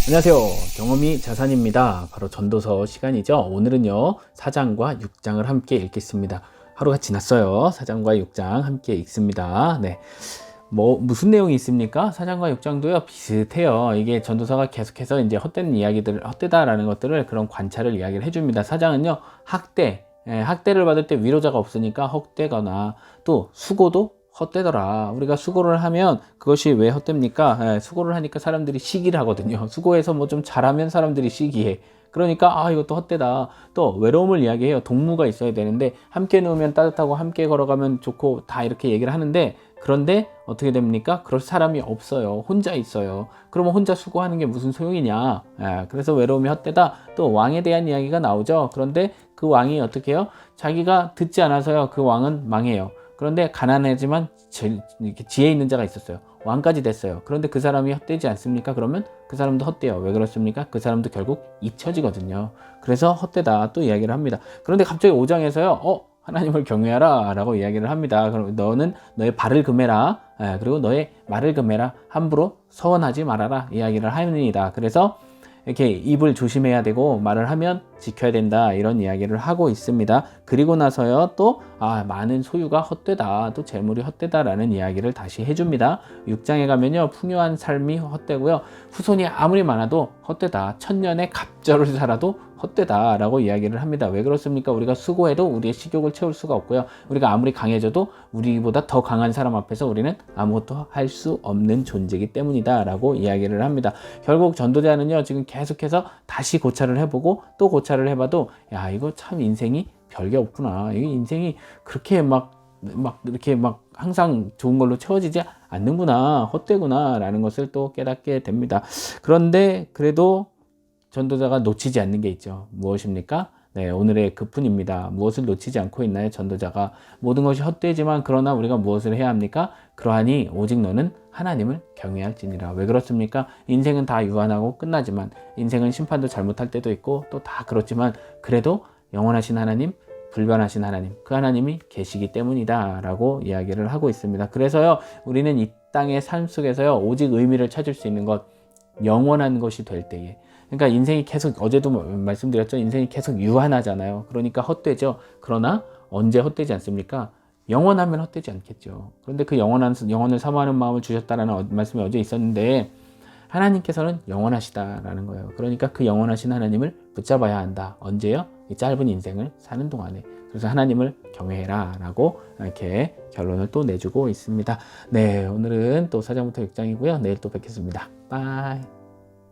안녕하세요. 경험이 자산입니다. 바로 전도서 시간이죠. 오늘은요, 4장과 6장을 함께 읽겠습니다. 하루가 지났어요. 4장과 6장 함께 읽습니다. 네. 무슨 내용이 있습니까? 4장과 6장도요, 비슷해요. 이게 전도서가 계속해서 이제 헛된 이야기들, 헛되다라는 것들을 그런 관찰을 이야기를 해줍니다. 4장은요, 학대, 학대를 받을 때 위로자가 없으니까 헛되거나 또 수고도 헛되더라. 우리가 수고를 하면 그것이 왜 헛됩니까? 수고를 하니까 사람들이 시기를 하거든요. 수고해서 뭐 좀 잘하면 사람들이 시기해. 그러니까 이것도 헛되다. 또 외로움을 이야기해요. 동무가 있어야 되는데 함께 누우면 따뜻하고 함께 걸어가면 좋고 다 이렇게 얘기를 하는데, 그런데 어떻게 됩니까? 그럴 사람이 없어요. 혼자 있어요. 그러면 혼자 수고하는 게 무슨 소용이냐? 그래서 외로움이 헛되다. 또 왕에 대한 이야기가 나오죠. 그런데 그 왕이 어떻게 해요? 자기가 듣지 않아서요, 그 왕은 망해요. 그런데 가난하지만 이렇게 지혜 있는 자가 있었어요. 왕까지 됐어요. 그런데 그 사람이 헛되지 않습니까? 그러면 그 사람도 헛돼요. 왜 그렇습니까? 그 사람도 결국 잊혀지거든요. 그래서 헛되다 또 이야기를 합니다. 그런데 갑자기 5장에서요, 하나님을 경외하라 라고 이야기를 합니다. 그럼 너는 너의 발을 금해라. 그리고 너의 말을 금해라. 함부로 서원하지 말아라. 이야기를 합니다. 그래서 이렇게 입을 조심해야 되고 말을 하면 지켜야 된다, 이런 이야기를 하고 있습니다. 그리고 나서요, 또 많은 소유가 헛되다, 또 재물이 헛되다라는 이야기를 다시 해줍니다. 6장에 가면요, 풍요한 삶이 헛되고요, 후손이 아무리 많아도 헛되다, 천년의 갑절을 살아도 헛되다 라고 이야기를 합니다. 왜 그렇습니까? 우리가 수고해도 우리의 식욕을 채울 수가 없고요, 우리가 아무리 강해져도 우리보다 더 강한 사람 앞에서 우리는 아무것도 할 수 없는 존재이기 때문이다 라고 이야기를 합니다. 결국 전도자는요, 지금 계속해서 다시 고찰을 해보고 또 고찰을 해봐도, 이거 참 인생이 별게 없구나, 이 인생이 그렇게 이렇게 항상 좋은 걸로 채워지지 않는구나, 헛되구나 라는 것을 또 깨닫게 됩니다. 그런데 그래도 전도자가 놓치지 않는 게 있죠. 무엇입니까? 네, 오늘의 그뿐입니다. 무엇을 놓치지 않고 있나요? 전도자가 모든 것이 헛되지만 그러나 우리가 무엇을 해야 합니까? 그러하니 오직 너는 하나님을 경외할지니라. 왜 그렇습니까? 인생은 다 유한하고 끝나지만, 인생은 심판도 잘못할 때도 있고 또 다 그렇지만, 그래도 영원하신 하나님, 불변하신 하나님, 그 하나님이 계시기 때문이다 라고 이야기를 하고 있습니다. 그래서요, 우리는 이 땅의 삶 속에서요, 오직 의미를 찾을 수 있는 것, 영원한 것이 될 때에, 그러니까 인생이 계속, 어제도 말씀드렸죠, 인생이 계속 유한하잖아요. 그러니까 헛되죠. 그러나 언제 헛되지 않습니까? 영원하면 헛되지 않겠죠. 그런데 그 영원을 사모하는 마음을 주셨다라는 말씀이 어제 있었는데, 하나님께서는 영원하시다라는 거예요. 그러니까 그 영원하신 하나님을 붙잡아야 한다. 언제요? 이 짧은 인생을 사는 동안에. 그래서 하나님을 경외해라 라고 이렇게 결론을 또 내주고 있습니다. 네, 오늘은 또 4장부터 6장이고요. 내일 또 뵙겠습니다. 바이.